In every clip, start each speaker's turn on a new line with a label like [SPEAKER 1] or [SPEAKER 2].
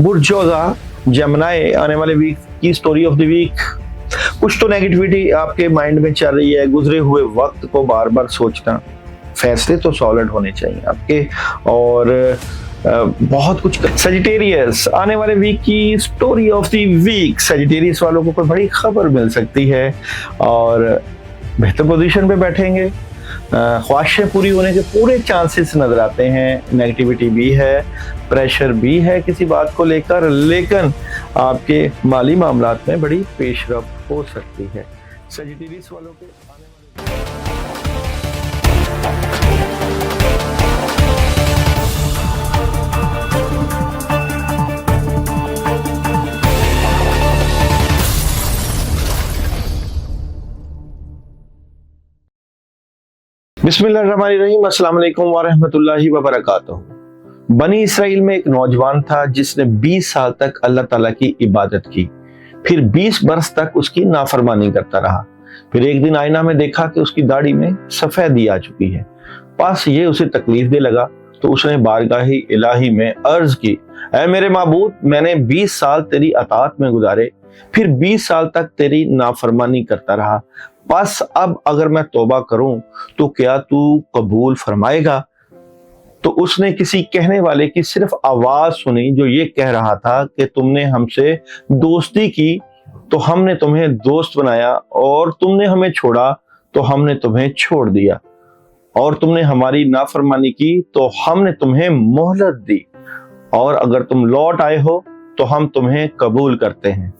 [SPEAKER 1] बुर्जोजा जमुनाए आने वाले वीक की स्टोरी ऑफ द वीक। कुछ तो नेगेटिविटी आपके माइंड में चल रही है, गुजरे हुए वक्त को बार बार सोचना, फैसले तो सॉलिड होने चाहिए आपके, और बहुत कुछ। सजिटेरियस आने वाले वीक की story of the week, Sagittarius वालों को कोई बड़ी खबर मिल सकती है और बेहतर पोजीशन पे बैठेंगे, ख्वाहिशें पूरी होने के पूरे चांसेस नजर आते हैं। नेगेटिविटी भी है, प्रेशर भी है किसी बात को लेकर, लेकिन आपके माली मामलात में बड़ी पेशरफ हो सकती है। सजिटेरियस वालों के आने बिस्मिल्लाहिर्रहमानिर्रहीम, अस्सलाम वालेकुम व रहमतुल्लाहि व बरकातुहू। बनी इसराइल में एक नौजवान था जिसने 20 साल तक अल्लाह ताला की इबादत की, फिर 20 बरस तक उसकी नाफरमानी करता रहा। फिर एक दिन आईना में देखा कि उसकी दाढ़ी में सफेदी आ चुकी है। पास ये उसे तकलीफ दे लगा तो उसने बारगाही इलाही में अर्ज की, ऐ मेरे माबूद, मैंने 20 साल तेरी अताअत में गुजारे, फिर 20 साल तक तेरी नाफरमानी करता रहा, बस अब अगर मैं तौबा करूं तो क्या तू कबूल फरमाएगा? तो उसने किसी कहने वाले की सिर्फ आवाज सुनी जो ये कह रहा था कि तुमने हमसे दोस्ती की तो हमने तुम्हें दोस्त बनाया, और तुमने हमें छोड़ा तो हमने तुम्हें छोड़ दिया, और तुमने हमारी नाफरमानी की तो हमने तुम्हें मोहलत दी, और अगर तुम लौट आए हो तो हम तुम्हें कबूल करते हैं।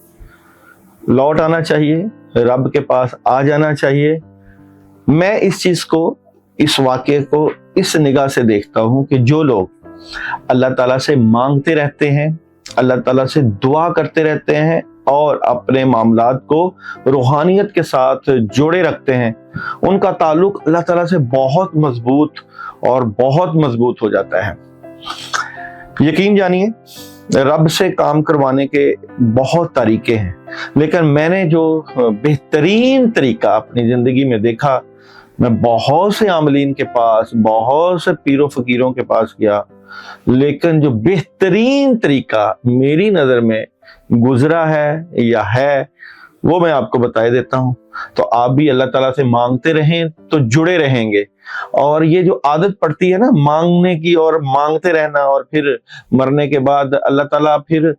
[SPEAKER 1] लौट आना चाहिए, रब के पास आ जाना चाहिए। मैं इस चीज को, इस वाक्य को इस निगाह से देखता हूं कि जो लोग अल्लाह ताला से मांगते रहते हैं, अल्लाह ताला से दुआ करते रहते हैं और अपने मामलात को रूहानियत के साथ जोड़े रखते हैं, उनका ताल्लुक अल्लाह ताला से बहुत मजबूत और बहुत मजबूत हो जाता है। यकीन जानिए, रब से काम करवाने के बहुत तरीके हैं, लेकिन मैंने जो बेहतरीन तरीका अपनी जिंदगी में देखा, मैं बहुत से आमलीन के पास, बहुत से पीरों फकीरों के पास गया, लेकिन जो बेहतरीन तरीका मेरी नजर में गुजरा है या है वो मैं आपको बता देता हूं। तो आप भी अल्लाह ताला से मांगते रहें तो जुड़े रहेंगे, और ये जो आदत पड़ती है ना मांगने की और मांगते रहना, और फिर मरने के बाद अल्लाह ताला फिर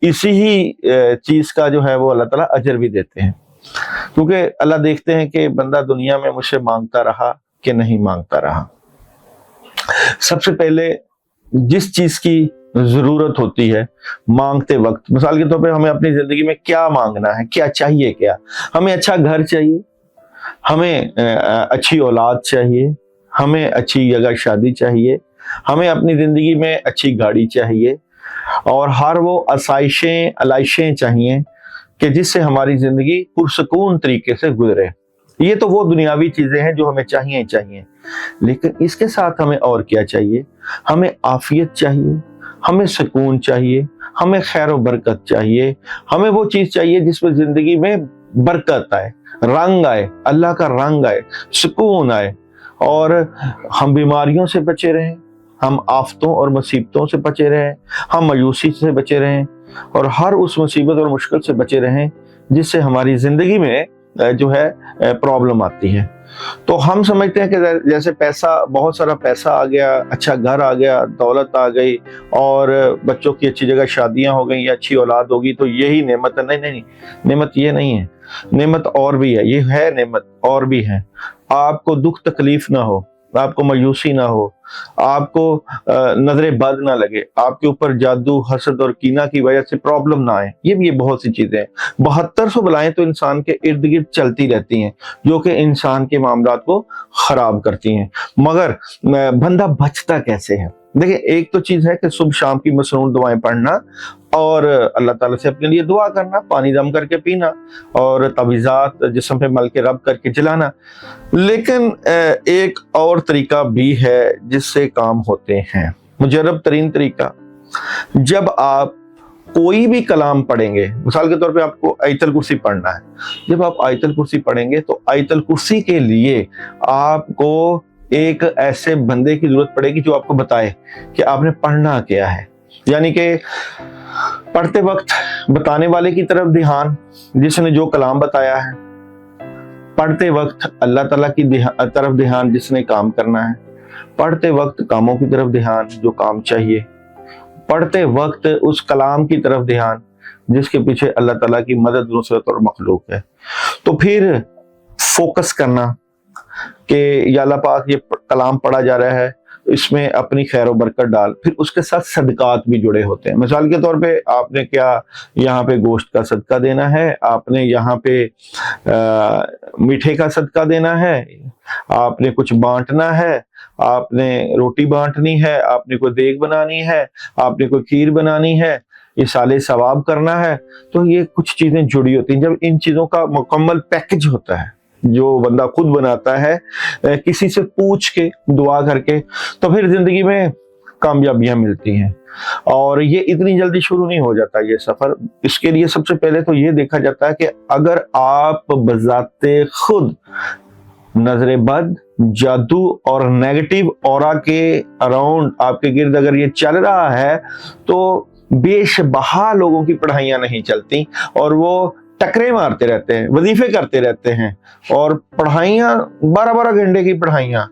[SPEAKER 1] इसी ही चीज का जो है वो अल्लाह ताला अजर भी देते हैं, क्योंकि अल्लाह देखते हैं कि बंदा दुनिया में मुझसे मांगता रहा कि नहीं मांगता रहा। सबसे पहले जिस चीज की जरूरत होती है मांगते वक्त, मिसाल के तौर पे हमें अपनी जिंदगी में क्या मांगना है, क्या चाहिए, क्या हमें अच्छा घर चाहिए, हमें अच्छी औलाद चाहिए, हमें अच्छी जगह शादी चाहिए, हमें अपनी जिंदगी में अच्छी गाड़ी चाहिए, और हर वो आसाइशें अलाइशें चाहिए कि जिससे हमारी जिंदगी पुरसकून तरीके से गुजरे। ये तो वो दुनियावी चीजें हैं जो हमें चाहिए ही चाहिए, लेकिन इसके साथ हमें और क्या चाहिए? हमें आफियत चाहिए, हमें सुकून चाहिए, हमें खैर और बरकत चाहिए, हमें वो चीज चाहिए जिसमें जिंदगी में बरकत आए, रंग आए, अल्लाह का रंग आए, सुकून आए, और हम बीमारियों से बचे रहें, हम आफतों और मुसीबतों से बचे रहें, हम मायूसी से बचे रहें, और हर उस मुसीबत और मुश्किल से बचे रहें जिससे हमारी जिंदगी में जो है प्रॉब्लम आती है। तो हम समझते हैं कि जैसे पैसा, बहुत सारा पैसा आ गया, अच्छा घर आ गया, दौलत आ गई, और बच्चों की अच्छी जगह शादियां हो गई या अच्छी औलाद होगी तो यही नेमत है। नहीं नहीं, नेमत ये नहीं है, नेमत और भी है, ये है नेमत और भी है। आपको दुख तकलीफ ना हो, आपको मायूसी ना हो, आपको नजरे बद ना लगे, आपके ऊपर जादू हसद और कीना की वजह से प्रॉब्लम ना आए, ये बहुत सी चीजें हैं। 7200 बलाएं तो इंसान के इर्द गिर्द चलती रहती हैं जो कि इंसान के मामलात को खराब करती हैं, मगर बंदा बचता कैसे है? देखिए, एक तो चीज है कि सुबह शाम की मसनून दुआएं पढ़ना और अल्लाह ताला से अपने लिए दुआ करना, पानी दम करके पीना और तवीज़ात जिस्म पे मल के रब करके जलाना। लेकिन एक और तरीका भी है जिससे काम होते हैं, मुजर्रब तरीन तरीका। जब आप कोई भी कलाम पढ़ेंगे, मिसाल के तौर पे आपको आयतल कुर्सी पढ़ना है, जब आप आयतल कुर्सी पढ़ेंगे तो आयतल कुर्सी के लिए आपको एक ऐसे बंदे की जरूरत पड़ेगी जो आपको बताए कि आपने पढ़ना क्या है। यानी कि पढ़ते वक्त बताने वाले की तरफ ध्यान, जिसने जो कलाम बताया है। पढ़ते वक्त अल्लाह ताला की तरफ ध्यान, जिसने काम करना है। पढ़ते वक्त कामों की तरफ ध्यान, जो काम चाहिए। पढ़ते वक्त उस कलाम की तरफ ध्यान जिसके पीछे अल्लाह ताला की मदद, नुसरत और मखलूक है। तो फिर फोकस करना कि या अल्लाह पाक ये कलाम पढ़ा जा रहा है, इसमें अपनी खैर और बरकत डाल। फिर उसके साथ सदकात भी जुड़े होते हैं। मिसाल के तौर पे आपने क्या यहाँ पे गोश्त का सदका देना है, आपने यहाँ पे मीठे का सदका देना है, आपने कुछ बांटना है, आपने रोटी बांटनी है, आपने कोई देग बनानी है, आपने कोई खीर बनानी है, ये साले सवाब करना है। तो ये कुछ चीजें जुड़ी होती हैं। जब इन चीजों का मुकम्मल पैकेज होता है, जो बंदा खुद बनाता है किसी से पूछ के, दुआ करके, तो फिर जिंदगी में कामयाबियां मिलती हैं। और ये इतनी जल्दी शुरू नहीं हो जाता ये सफर। इसके लिए सबसे पहले तो ये देखा जाता है कि अगर आप बजाते खुद नजरे बद, जादू और नेगेटिव ऑरा के अराउंड आपके गिर्द अगर ये चल रहा है, तो बेशबहा लोगों की पढ़ाइयां नहीं चलती और वो टकरे मारते रहते हैं, वजीफे करते रहते हैं, और पढ़ाइयां 12-12 घंटे की पढ़ाइयां,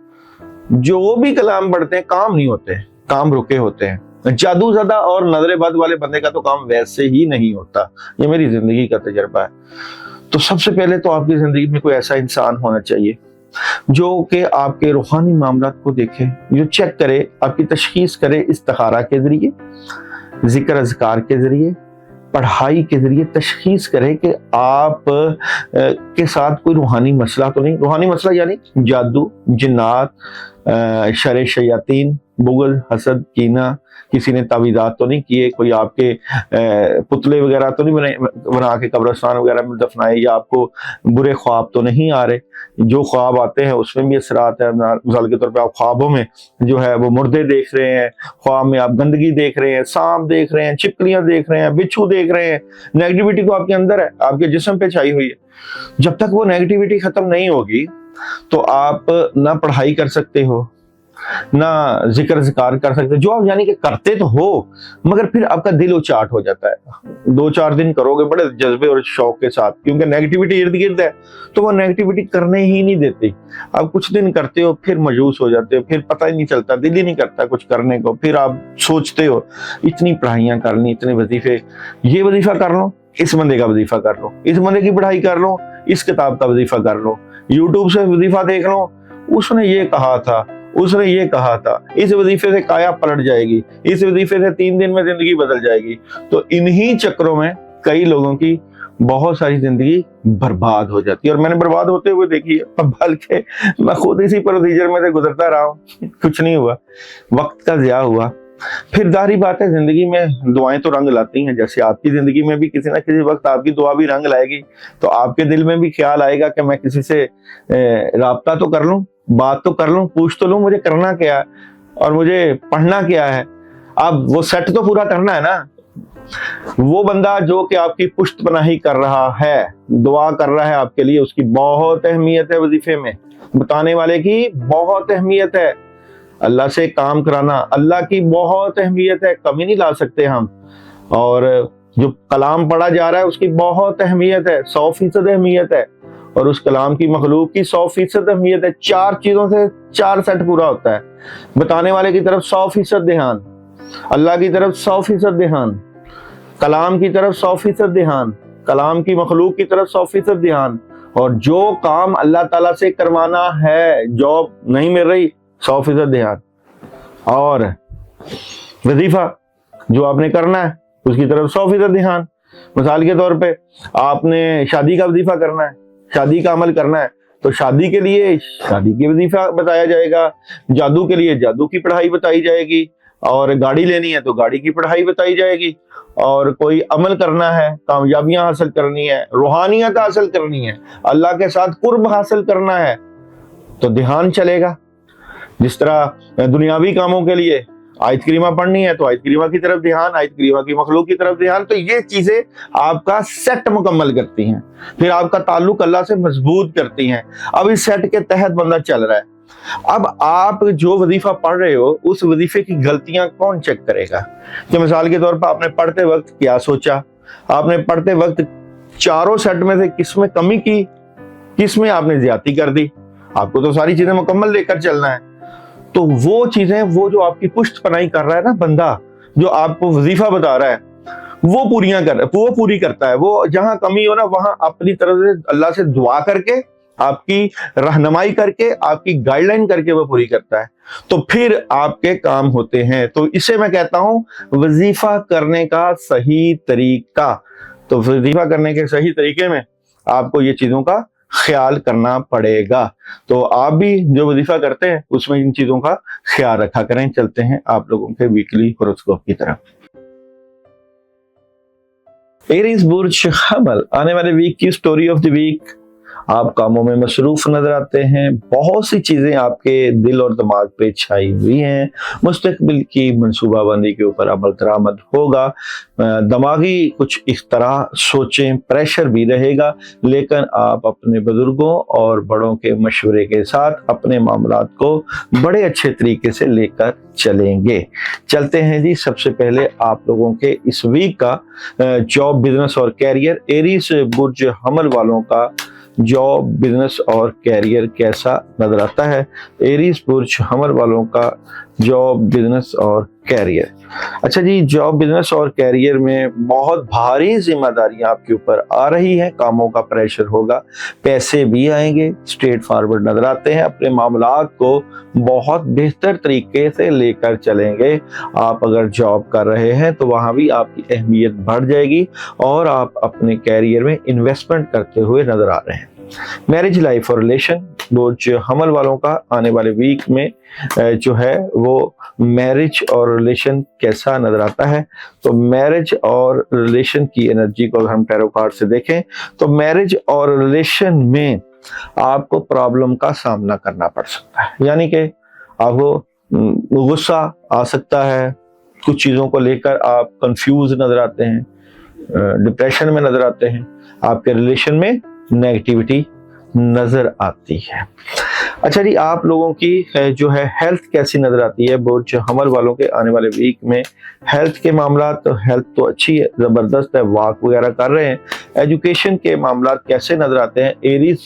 [SPEAKER 1] जो भी कलाम पढ़ते हैं काम नहीं होते, काम रुके होते हैं। जादू ज़दा और नजरे बद वाले बंदे का तो काम वैसे ही नहीं होता। ये मेरी जिंदगी का तजर्बा है। तो सबसे पहले तो आपकी जिंदगी में कोई ऐसा इंसान होना चाहिए जो कि आपके रूहानी मामलात को देखे, जो चेक करे, आपकी तशखीस करे इस्तिखारा के जरिए, जिक्र अज़कार के जरिए, पढ़ाई के जरिए तशखीस करे कि आप के साथ कोई रूहानी मसला तो नहीं। रूहानी मसला यानी जादू, जिन्नात, शर शयातीन, बुग़्ज़, हसद, कीना, किसी ने तावीज़ात तो नहीं किए, कोई आपके पुतले वगैरह तो नहीं बना के कब्रिस्तान वगैरह में दफनाए, या आपको बुरे ख्वाब तो नहीं आ रहे। जो ख्वाब आते हैं उसमें भी असरात है। मिसाल के तौर पे आप ख्वाबों में जो है वो मुर्दे देख रहे हैं, ख्वाब में आप गंदगी देख रहे हैं, सांप देख रहे हैं, छिपकलियां देख रहे हैं, बिच्छू देख रहे हैं। नेगेटिविटी तो आपके अंदर है, आपके जिस्म पे छाई हुई है। जब तक वो नेगेटिविटी खत्म नहीं होगी तो आप ना पढ़ाई कर सकते हो, ना जिक्र ज़िकार कर सकते, जो आप यानी कि करते तो हो, मगर फिर आपका दिल उचाट हो जाता है। 2-4 दिन करोगे बड़े जज्बे और शौक के साथ, क्योंकि नेगेटिविटी इर्द गिर्द है, तो वो नेगेटिविटी करने ही नहीं देती। आप कुछ दिन करते हो, फिर मायूस हो जाते हो, फिर पता ही नहीं चलता, दिल ही नहीं करता कुछ करने को। फिर आप सोचते हो इतनी पढ़ाइयां कर ली, इतने वजीफे, ये वजीफा कर लो, इस बंदे का वजीफा कर लो, इस बंदे की पढ़ाई कर लो, इस किताब का वजीफा कर लो, यूट्यूब से वजीफा देख लो, उसने ये कहा था, उसने ये कहा था, इस वजीफे से काया पलट जाएगी, इस वजीफे से 3 दिन में जिंदगी बदल जाएगी। तो इन्हीं चक्रों में कई लोगों की बहुत सारी जिंदगी बर्बाद हो जाती है, और मैंने बर्बाद होते हुए देखी है। बल्कि मैं खुद इसी प्रोसीजर में से गुजरता रहा हूँ, कुछ नहीं हुआ, वक्त का ज़िया हुआ। फिर जाहिर बात है जिंदगी में दुआएं तो रंग लाती हैं। जैसे आपकी जिंदगी में भी किसी ना किसी वक्त आपकी दुआ भी रंग लाएगी, तो आपके दिल में भी ख्याल आएगा कि मैं किसी से राब्ता तो कर लूं, बात तो कर लूं, पूछ तो लूं मुझे करना क्या है और मुझे पढ़ना क्या है। अब वो सेट तो पूरा करना है ना। वो बंदा जो कि आपकी पुष्ट पनाही कर रहा है, दुआ कर रहा है आपके लिए, उसकी बहुत अहमियत है। वजीफे में बताने वाले की बहुत अहमियत है। अल्लाह से काम कराना, अल्लाह की बहुत अहमियत है, कमी नहीं ला सकते हम। और जो कलाम पढ़ा जा रहा है उसकी बहुत अहमियत है, 100% अहमियत है। और उस कलाम की मखलूक की 100% अहमियत है। 4 चीजों से 4 सेट पूरा होता है। बताने वाले की तरफ 100% ध्यान, अल्लाह की तरफ 100% ध्यान, कलाम की तरफ 100% ध्यान, कलाम की मखलूक की तरफ 100% ध्यान। और जो काम अल्लाह ताला से करवाना है, जॉब नहीं मिल रही, 100% ध्यान। और वजीफा जो आपने करना है उसकी तरफ 100% ध्यान। मिसाल के तौर पे आपने शादी का वजीफा करना है, शादी का अमल करना है, तो शादी के लिए शादी की वजीफा बताया जाएगा, जादू के लिए जादू की पढ़ाई बताई जाएगी, और गाड़ी लेनी है तो गाड़ी की पढ़ाई बताई जाएगी, और कोई अमल करना है, कामयाबियां हासिल करनी है, रूहानियत हासिल करनी है, अल्लाह के साथ कुर्ब हासिल करना है, तो ध्यान चलेगा। जिस तरह दुनियावी कामों के लिए आयत करीमा पढ़नी है तो आयत करीमा की तरफ ध्यान, आयत करीमा की मखलूक की तरफ ध्यान। तो ये चीजें आपका सेट मुकम्मल करती हैं, फिर आपका ताल्लुक अल्लाह से मजबूत करती हैं। अब इस सेट के तहत बंदा चल रहा है, अब आप जो वजीफा पढ़ रहे हो उस वजीफे की गलतियां कौन चेक करेगा? कि मिसाल के तौर पर आपने पढ़ते वक्त क्या सोचा, आपने पढ़ते वक्त चारों सेट में से किस में कमी की, किस में आपने ज्यादती कर दी। आपको तो सारी चीजें मुकम्मल लेकर चलना है। तो वो चीजें, वो जो आपकी पुश्त पनाही कर रहा है ना बंदा, जो आपको वजीफा बता रहा है, वो पूरी करता है। वो जहां कमी हो ना वहां अपनी तरफ से अल्लाह से दुआ करके, आपकी रहनुमाई करके, आपकी गाइडलाइन करके वो पूरी करता है। तो फिर आपके काम होते हैं। तो इसे मैं कहता हूं वजीफा करने का सही तरीका। तो वजीफा करने के सही तरीके में आपको ये चीजों का ख्याल करना पड़ेगा। तो आप भी जो वजीफा करते हैं उसमें इन चीजों का ख्याल रखा करें। चलते हैं आप लोगों के वीकली होरोस्कोप की तरफ। एरीज बुर्ज हमल, आने वाले वीक की स्टोरी ऑफ द वीक। आप कामों में मसरूफ नजर आते हैं। बहुत सी चीजें आपके दिल और दिमाग पे छाई हुई हैं। मुस्तकबिल की मंसूबाबंदी के ऊपर अमल दरामद होगा। दिमागी कुछ इस तरह सोचें, प्रेशर भी रहेगा, लेकिन आप अपने बुजुर्गों और बड़ों के मशवरे के साथ अपने मामलात को बड़े अच्छे तरीके से लेकर चलेंगे। चलते हैं जी, सबसे पहले आप लोगों के इस वीक का जॉब, बिजनेस और कैरियर। एरीज बुर्ज हमल वालों का जॉब, बिजनेस और कैरियर कैसा नजर आता है? एरीज बुर्ज हमल वालों का जॉब, बिजनेस और कैरियर। अच्छा जी, जॉब, बिजनेस और कैरियर में बहुत भारी जिम्मेदारियां आपके ऊपर आ रही हैं। कामों का प्रेशर होगा, पैसे भी आएंगे, स्ट्रेट फॉरवर्ड नजर आते हैं। अपने मामलात को बहुत बेहतर तरीके से लेकर चलेंगे। आप अगर जॉब कर रहे हैं तो वहां भी आपकी अहमियत बढ़ जाएगी और आप अपने कैरियर में इन्वेस्टमेंट करते हुए नजर आ रहे हैं। मैरिज लाइफ और रिलेशन, बुर्ज हमल वालों का आने वाले वीक में जो है वो मैरिज और रिलेशन कैसा नजर आता है? तो मैरिज और रिलेशन की एनर्जी को अगर हम टैरो कार्ड से देखें तो मैरिज और रिलेशन में आपको प्रॉब्लम का सामना करना पड़ सकता है। यानी कि आपको गुस्सा आ सकता है, कुछ चीजों को लेकर आप कंफ्यूज नजर आते हैं, डिप्रेशन में नजर आते हैं, आपके रिलेशन में नेगेटिविटी नजर आती है। अच्छा जी, आप लोगों की जो है हेल्थ कैसी नजर आती है? बुर्ज हमल वालों के आने वाले वीक में हेल्थ के मामला, तो हेल्थ तो अच्छी है, जबरदस्त है, वॉक वगैरह कर रहे हैं। एजुकेशन के मामला कैसे नजर आते हैं? एरीज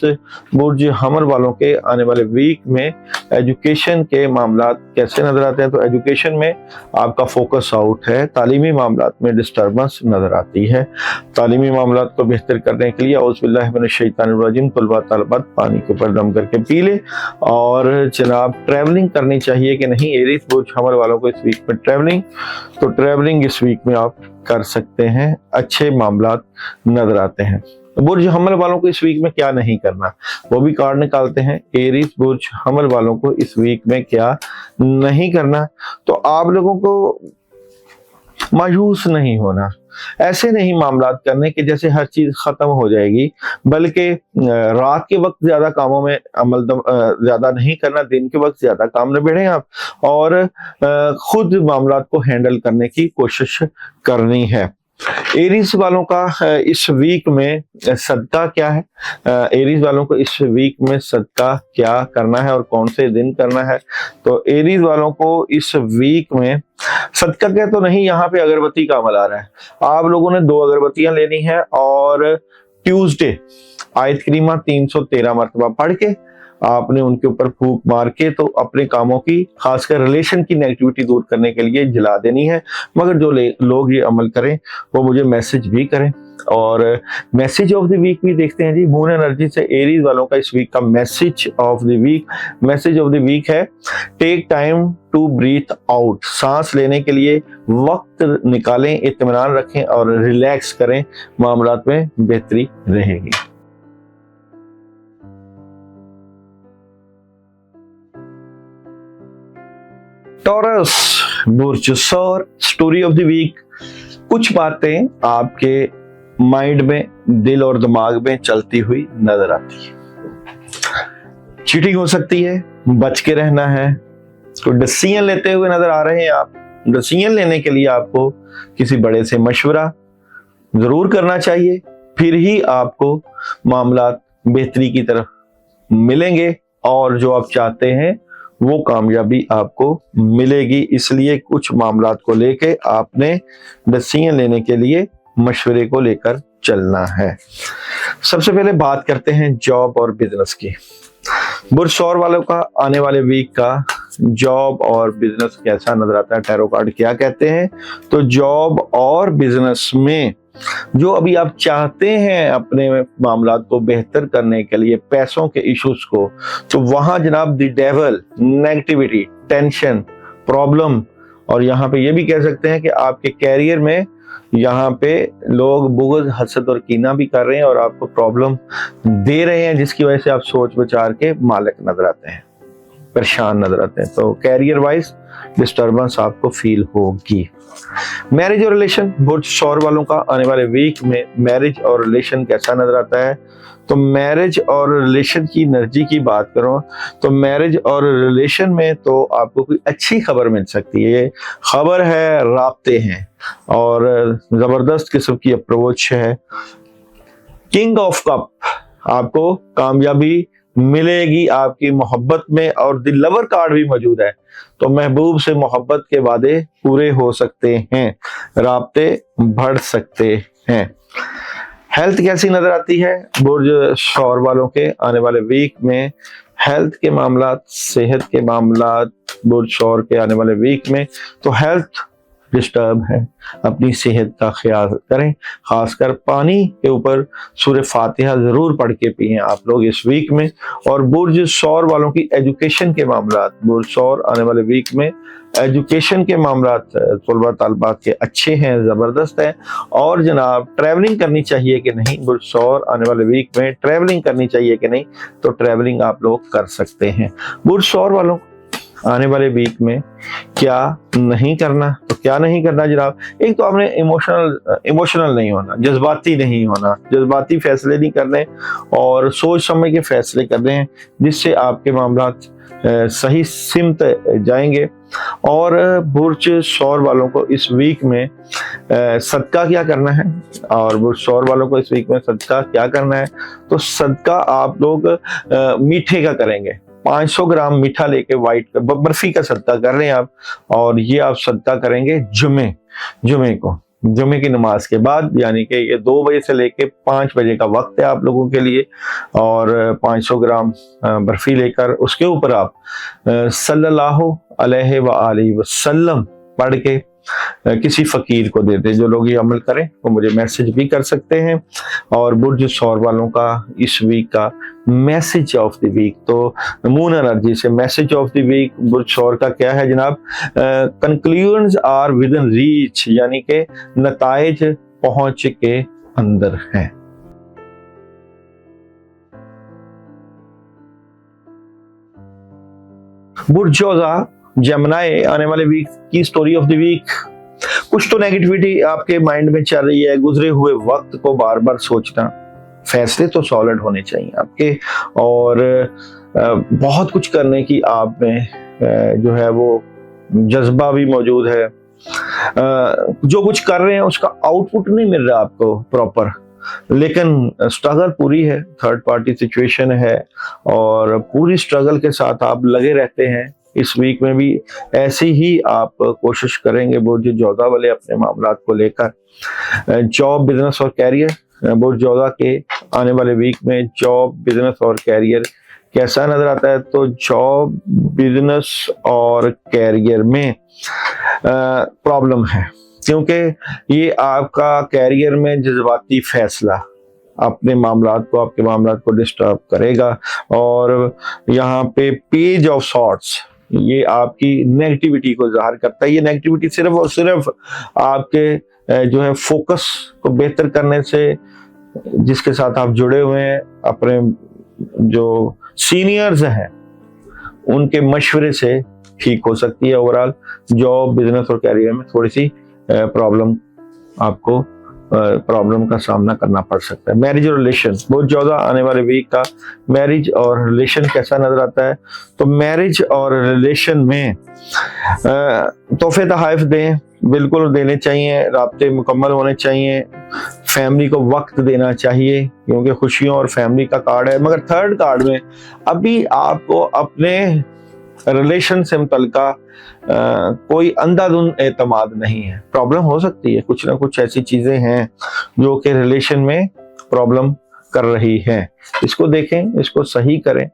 [SPEAKER 1] बुर्ज हमल वालों के आने वाले वीक में एजुकेशन के मामला कैसे नजर आते हैं? तो एजुकेशन में आपका फोकस आउट है, तालीमी मामला में डिस्टर्बेंस नजर आती है। तालीमी मामला को बेहतर करने के लिए औज़ुबिल्लाहि मिनश्शैतानिर्रजीम तलबा तलबत पानी के ऊपर दम करके पी ले। और जनाब, ट्रैवलिंग करनी चाहिए कि नहीं? एरीज बुर्ज हमल वालों को इस वीक में ट्रैवलिंग, तो ट्रैवलिंग इस वीक में आप कर सकते हैं, अच्छे मामलात नजर आते हैं। बुर्ज हमल वालों को इस वीक में क्या नहीं करना, वो भी कार्ड निकालते हैं। एरीज बुर्ज हमल वालों को इस वीक में क्या नहीं करना? तो आप लोगों को मायूस नहीं होना, ऐसे नहीं मामलात करने के जैसे हर चीज खत्म हो जाएगी, बल्कि रात के वक्त ज्यादा कामों में अमल ज्यादा नहीं करना, दिन के वक्त ज्यादा काम निबेड़ें आप और खुद मामलात को हैंडल करने की कोशिश करनी है। एरीज वालों का इस वीक में सदका क्या है? एरीज वालों को इस वीक में सदका क्या करना है और कौन से दिन करना है? तो एरीज वालों को इस वीक में सदका क्या तो नहीं, यहाँ पे अगरबत्ती का अमल आ रहा है। आप लोगों ने 2 अगरबत्तियां लेनी है और ट्यूसडे आयत करीमा 313 मरतबा पढ़ के आपने उनके ऊपर फूंक मार के तो अपने कामों की, खासकर रिलेशन की नेगेटिविटी दूर करने के लिए जला देनी है। मगर जो लोग ये अमल करें वो मुझे मैसेज भी करें। और मैसेज ऑफ द वीक भी देखते हैं जी, मून एनर्जी से एरीज वालों का इस वीक का मैसेज ऑफ द वीक है, take time to breathe out. सांस लेने के लिए वक्त निकालें, इत्मीनान रखें और रिलैक्स करें, मामलात में बेहतरी रहेगी। टॉरस बुर्ज सौर, स्टोरी ऑफ द वीक। कुछ बातें आपके माइंड में, दिल और दिमाग में चलती हुई नजर आती है। चीटिंग हो सकती है, बच के रहना है। तो डिसीजन लेते हुए नजर आ रहे हैं आप। डिसीजन लेने के लिए आपको किसी बड़े से मशवरा जरूर करना चाहिए, फिर ही आपको मामलात बेहतरी की तरफ मिलेंगे। और जो आप चाहते हैं वो कामयाबी आपको मिलेगी। इसलिए कुछ मामलात को लेके आपने डिसीजन लेने के लिए मशवरे को लेकर चलना है। सबसे पहले बात करते हैं जॉब और बिजनेस की। बुर्ज सौर वालों का आने वाले वीक का जॉब और बिजनेस कैसा नजर आता है, टैरो कार्ड क्या कहते हैं। तो जॉब और बिजनेस में जो अभी आप चाहते हैं अपने मामलात को बेहतर करने के लिए, पैसों के इश्यूज को, तो वहां जनाब the devil, negativity, tension, problem, और यहाँ पे ये भी कह सकते हैं कि आपके कैरियर में यहाँ पे लोग बुग़्ज़, हसद और कीना भी कर रहे हैं और आपको प्रॉब्लम दे रहे हैं, जिसकी वजह से आप सोच विचार के मालिक नजर आते हैं, परेशान नजर आते हैं। तो कैरियर वाइज डिस्टर्बेंस आपको फील होगी। मैरिज और रिलेशन, बुर्ज सौर वालों का आने वाले वीक में मैरिज और रिलेशन कैसा नजर आता है। तो मैरिज और रिलेशन की एनर्जी की बात करूं तो मैरिज और रिलेशन में तो आपको कोई अच्छी खबर मिल सकती है। ये खबर है, राब्ते हैं और जबरदस्त किस्म की अप्रोच है। किंग ऑफ कप, आपको कामयाबी मिलेगी आपकी मोहब्बत में, और द लवर कार्ड भी मौजूद है। तो महबूब से मोहब्बत के वादे पूरे हो सकते हैं, राब्ते बढ़ सकते हैं। हेल्थ कैसी नजर आती है बुर्ज सौर वालों के आने वाले वीक में। हेल्थ के मामलात, सेहत के मामलात बुर्ज सौर के आने वाले वीक में, तो हेल्थ डिस्टर्ब है, अपनी सेहत का ख्याल करें। खासकर पानी के ऊपर सूरह फातिहा जरूर पढ़ के पिएं आप लोग इस वीक में। और बुर्ज सौर वालों की एजुकेशन के मामलात, बुर्ज सौर आने वाले वीक में एजुकेशन के मामलात तलबा तालिबात के अच्छे हैं, जबरदस्त हैं। और जनाब ट्रैवलिंग करनी चाहिए कि नहीं, बुर्ज सौर आने वाले वीक में ट्रैवलिंग करनी चाहिए कि नहीं, तो ट्रैवलिंग आप लोग कर सकते हैं। बुर्ज सौर वालों आने वाले वीक में क्या नहीं करना, तो क्या नहीं करना जनाब, एक तो आपने इमोशनल नहीं होना, जज्बाती नहीं होना, जज्बाती फैसले नहीं करने और सोच समझ के फैसले करने हैं, जिससे आपके मामलात सही सिमत जाएंगे। और बुर्ज सौर वालों को इस वीक में सदका क्या करना है, और बुर्ज सौर वालों को इस वीक में सदका क्या करना है, तो सदका आप लोग मीठे का करेंगे। 500 ग्राम मीठा लेके व्हाइट बर्फी का सदका कर रहे हैं आप, और ये आप सदका करेंगे जुमे को, जुमे की नमाज के बाद, यानी कि ये 2 बजे से लेके 5 बजे का वक्त है आप लोगों के लिए। और 500 ग्राम बर्फी लेकर उसके ऊपर आप सल्लल्लाहु अलैहि वसल्लम पढ़ के किसी फकीर को दे दे। जो लोग ये अमल करें वो मुझे मैसेज भी कर सकते हैं। और बुर्ज सौर वालों का इस वीक का मैसेज ऑफ द वीक, तो मून एनर्जी से मैसेज ऑफ द वीक बुर्ज सौर का क्या है जनाब, conclusions are within reach, यानी कि नताइज पहुंच के अंदर हैं। बुर्ज जोजा जेमिनी आने वाले वीक की स्टोरी ऑफ द वीक, कुछ तो नेगेटिविटी आपके माइंड में चल रही है, गुजरे हुए वक्त को बार बार सोचना, फैसले तो सॉलिड होने चाहिए आपके, और बहुत कुछ करने की आप में जो है वो जज्बा भी मौजूद है। जो कुछ कर रहे हैं उसका आउटपुट नहीं मिल रहा आपको प्रॉपर, लेकिन स्ट्रगल पूरी है, थर्ड पार्टी सिचुएशन है और पूरी स्ट्रगल के साथ आप लगे रहते हैं। इस वीक में भी ऐसी ही आप कोशिश करेंगे बुर्ज जोधा वाले अपने मामलात को लेकर। जॉब, बिजनेस और कैरियर, बुर्ज जोधा के आने वाले वीक में जॉब, बिजनेस और कैरियर कैसा नजर आता है, तो जॉब, बिजनेस और कैरियर में प्रॉब्लम है, क्योंकि ये आपका कैरियर में जज्बाती फैसला अपने मामलात को, आपके मामलात को डिस्टर्ब करेगा। और यहाँ पे पेज ऑफ सॉर्ट्स, ये आपकी नेगेटिविटी को जाहिर करता है। ये नेगेटिविटी सिर्फ और सिर्फ आपके जो है फोकस को बेहतर करने से, जिसके साथ आप जुड़े हुए हैं, अपने जो सीनियर्स हैं उनके मशवरे से ठीक हो सकती है। ओवरऑल जॉब, बिजनेस और कैरियर में थोड़ी सी प्रॉब्लम आपको प्रॉब्लम का सामना करना पड़ सकता है। मैरिज और रिलेशन, बहुत ज्यादा आने वाले वीक का मैरिज और रिलेशन कैसा नजर आता है, तो मैरिज और रिलेशन में तोहफे तोहफ दें, बिल्कुल देने चाहिए, राब्ते मुकम्मल होने चाहिए, फैमिली को वक्त देना चाहिए क्योंकि खुशियों और फैमिली का कार्ड है। मगर थर्ड कार्ड में अभी आपको अपने रिलेशन से मुतल्लिका कोई अंधाधुंध एतमाद नहीं है। प्रॉब्लम हो सकती है, कुछ ना कुछ ऐसी चीजें हैं जो कि रिलेशन में प्रॉब्लम कर रही हैं। इसको देखें, इसको सही करें।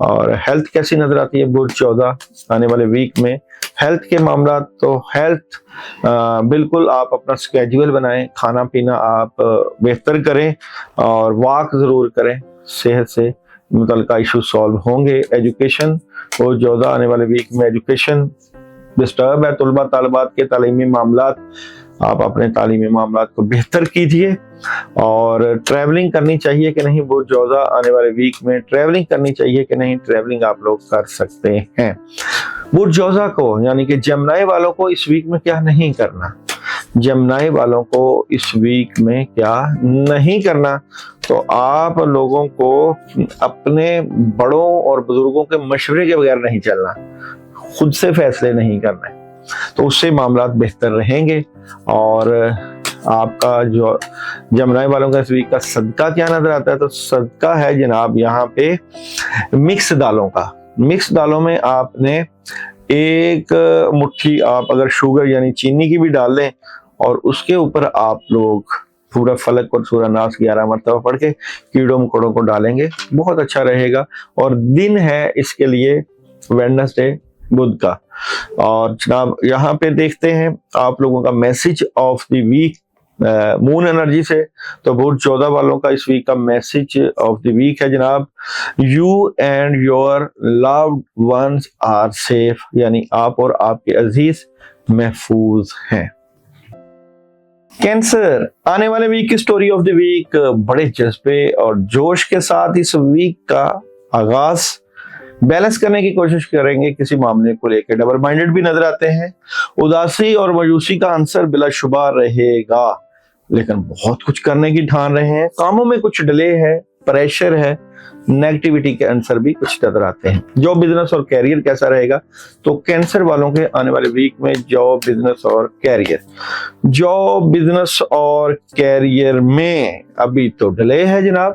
[SPEAKER 1] और हेल्थ कैसी नजर आती है बुध 14 आने वाले वीक में? हेल्थ के मामला तो हेल्थ बिल्कुल आप अपना स्केड्यूल बनाएं, खाना पीना आप बेहतर करें और वॉक जरूर करें, सेहत से मुतल्लिका इशू सॉल्व होंगे। एजुकेशन वो 14 आने वाले वीक में एजुकेशन डिस्टर्ब है, तुलबा तालिबात के तालीमी मामलात, आप अपने तालीमी मामलात को बेहतर कीजिए। और ट्रैवलिंग करनी चाहिए कि नहीं बुध 14 आने वाले वीक में? ट्रैवलिंग करनी चाहिए कि नहीं? ट्रैवलिंग आप लोग कर सकते हैं। बुध 14 को यानी कि जमनाई वालों को इस वीक में क्या नहीं करना? जमनाई वालों को इस वीक में क्या नहीं करना? तो आप लोगों को अपने बड़ों और बुजुर्गों के मशवरे के बगैर नहीं चलना, खुद से फैसले नहीं करना, तो उससे मामलात बेहतर रहेंगे। और आपका जो जमनाई वालों का इस वीक का सदका क्या नजर आता है? तो सदका है जनाब यहाँ पे मिक्स दालों का। मिक्स दालों में आपने एक मुट्ठी आप अगर शुगर यानी चीनी की भी डाल लें और उसके ऊपर आप लोग पूरा फलक और सूरह नास 11 मरतबा पढ़ के कीड़ों मकोड़ों को डालेंगे, बहुत अच्छा रहेगा। और दिन है इसके लिए वेडनेसडे बुध का। और जनाब यहाँ पे देखते हैं आप लोगों का message of the week moon energy से। तो बुध 14 वालों का इस वीक का मैसेज ऑफ द वीक है जनाब, you and your loved ones are safe, यानी आप और आपके अजीज महफूज हैं। कैंसर आने वाले वीक की स्टोरी ऑफ द वीक, बड़े जज्बे और जोश के साथ इस वीक का आगाज बैलेंस करने की कोशिश करेंगे। किसी मामले को लेकर डबल माइंडेड भी नजर आते हैं। उदासी और मायूसी का आंसर बिलाशुबा रहेगा, लेकिन बहुत कुछ करने की ठान रहे हैं। कामों में कुछ डिले है, प्रेशर है, नेगेटिविटी के आंसर भी कुछ नजर आते हैं। जॉब बिजनेस और कैरियर कैसा रहेगा? तो कैंसर वालों के आने वाले वीक में जॉब बिजनेस और कैरियर, जॉब बिजनेस और कैरियर में अभी तो डिले है जनाब,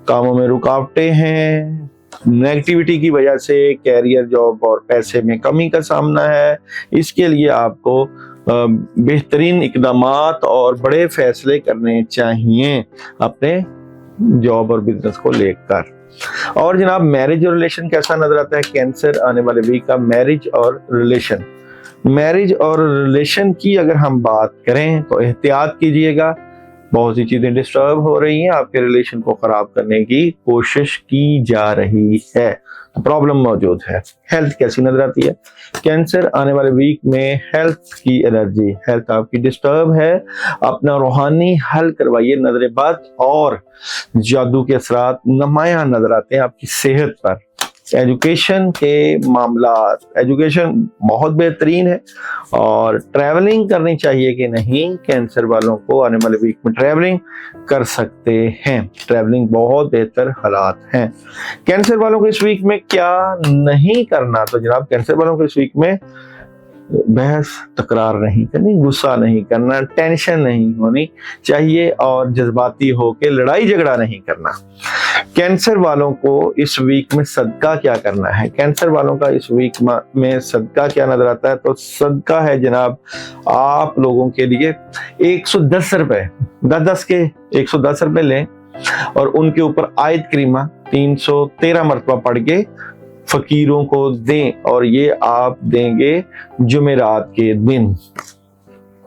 [SPEAKER 1] कामों में रुकावटें हैं, नेगेटिविटी की वजह से कैरियर, जॉब और पैसे में कमी का सामना है। इसके लिए आपको बेहतरीन इकदामात और बड़े फैसले करने चाहिए अपने जॉब और बिजनेस को लेकर। और जनाब मैरिज और रिलेशन कैसा नजर आता है कैंसर आने वाले वीक का? मैरिज और रिलेशन, मैरिज और रिलेशन की अगर हम बात करें तो एहतियात कीजिएगा, बहुत सी चीजें डिस्टर्ब हो रही हैं, आपके रिलेशन को खराब करने की कोशिश की जा रही है, प्रॉब्लम मौजूद है। हेल्थ कैसी नजर आती है कैंसर आने वाले वीक में? हेल्थ की एनर्जी, हेल्थ आपकी डिस्टर्ब है, अपना रूहानी हल करवाइए। नजर बद और जादू के असरात नुमाया नजर आते हैं आपकी सेहत पर। एजुकेशन के मामला, एजुकेशन बहुत बेहतरीन है। और ट्रैवलिंग करनी चाहिए कि नहीं? कैंसर वालों को आने वाले वीक में ट्रैवलिंग कर सकते हैं, ट्रैवलिंग बहुत बेहतर हालात हैं। कैंसर वालों को इस वीक में क्या नहीं करना? तो जनाब कैंसर वालों को इस वीक में बहस तकरार नहीं करनी, गुस्सा नहीं करना, टेंशन नहीं होनी चाहिए और जज्बाती होकर लड़ाई झगड़ा नहीं करना। कैंसर वालों को इस वीक में सदका क्या करना है? कैंसर वालों का इस वीक में सदका क्या नजर आता है? तो सदका है जनाब आप लोगों के लिए 110 रुपए, 10 के 110 रुपए लें और उनके ऊपर आयत करीमा 313 मरतबा पढ़ के फकीरों को दें। और ये आप देंगे जुमेरात के दिन।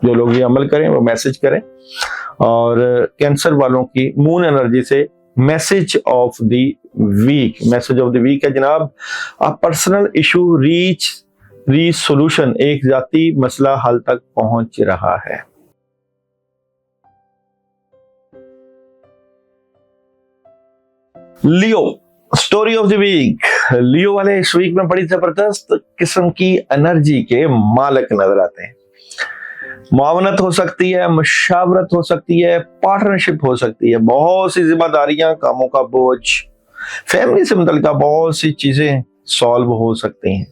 [SPEAKER 1] जो लोग ये अमल करें वो मैसेज करें। और कैंसर वालों की मून एनर्जी से message of the week, message of the week है जनाब, a personal issue reach solution, एक जाती मसला हल तक पहुंच रहा है। Leo story of the week, Leo वाले इस वीक में बड़ी जबरदस्त किस्म की एनर्जी के मालिक नजर आते हैं। मुआवनत हो सकती है, मशावरत हो सकती है, पार्टनरशिप हो सकती है, बहुत सी जिम्मेदारियां, कामों का बोझ, फैमिली से मुतल्लिका बहुत सी चीजें सॉल्व हो सकती हैं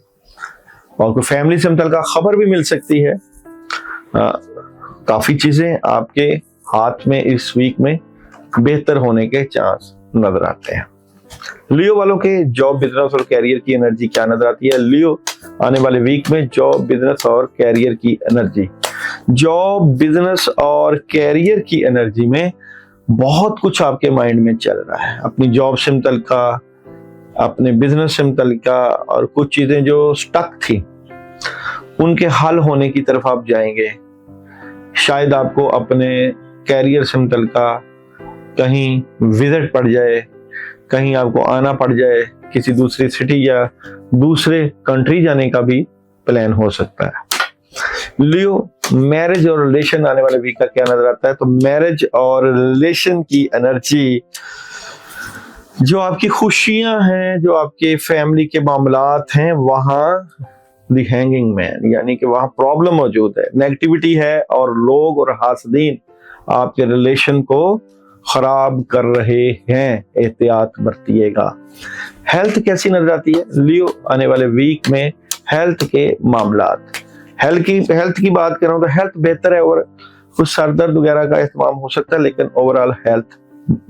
[SPEAKER 1] और कोई फैमिली से मुतल्लिका खबर भी मिल सकती है। काफी चीजें आपके हाथ में इस वीक में बेहतर होने के चांस नजर आते हैं। लियो वालों के जॉब, बिजनेस और कैरियर की एनर्जी क्या नजर आती है? लियो आने वाले वीक में जॉब, बिजनेस और कैरियर की एनर्जी, जॉब, बिजनेस और कैरियर की एनर्जी में बहुत कुछ आपके माइंड में चल रहा है। अपनी जॉब से मुतल्लिका, अपने बिजनेस से मुतल्लिका और कुछ चीजें जो स्टक थी उनके हल होने की तरफ आप जाएंगे। शायद आपको अपने कैरियर से मुतल्लिका कहीं विजिट पड़ जाए, कहीं आपको आना पड़ जाए, किसी दूसरी सिटी या दूसरे कंट्री जाने का भी प्लान हो सकता है। लियो, मैरिज और रिलेशन आने वाले वीक का क्या नजर आता है? तो मैरिज और रिलेशन की एनर्जी, जो आपकी खुशियां हैं, जो आपके फैमिली के मामलात हैं, वहां द हैंगिंग मैन, यानी कि वहां प्रॉब्लम मौजूद है, नेगेटिविटी है और लोग और हासदीन आपके रिलेशन को खराब कर रहे हैं। एहतियात बरतिएगा। हेल्थ कैसी नजर आती है? लियो आने वाले वीक में हेल्थ के मामलात, हेल्थ की बात करूं तो हेल्थ बेहतर है और कुछ सर दर्द वगैरह का एहतमाम हो सकता है, लेकिन ओवरऑल हेल्थ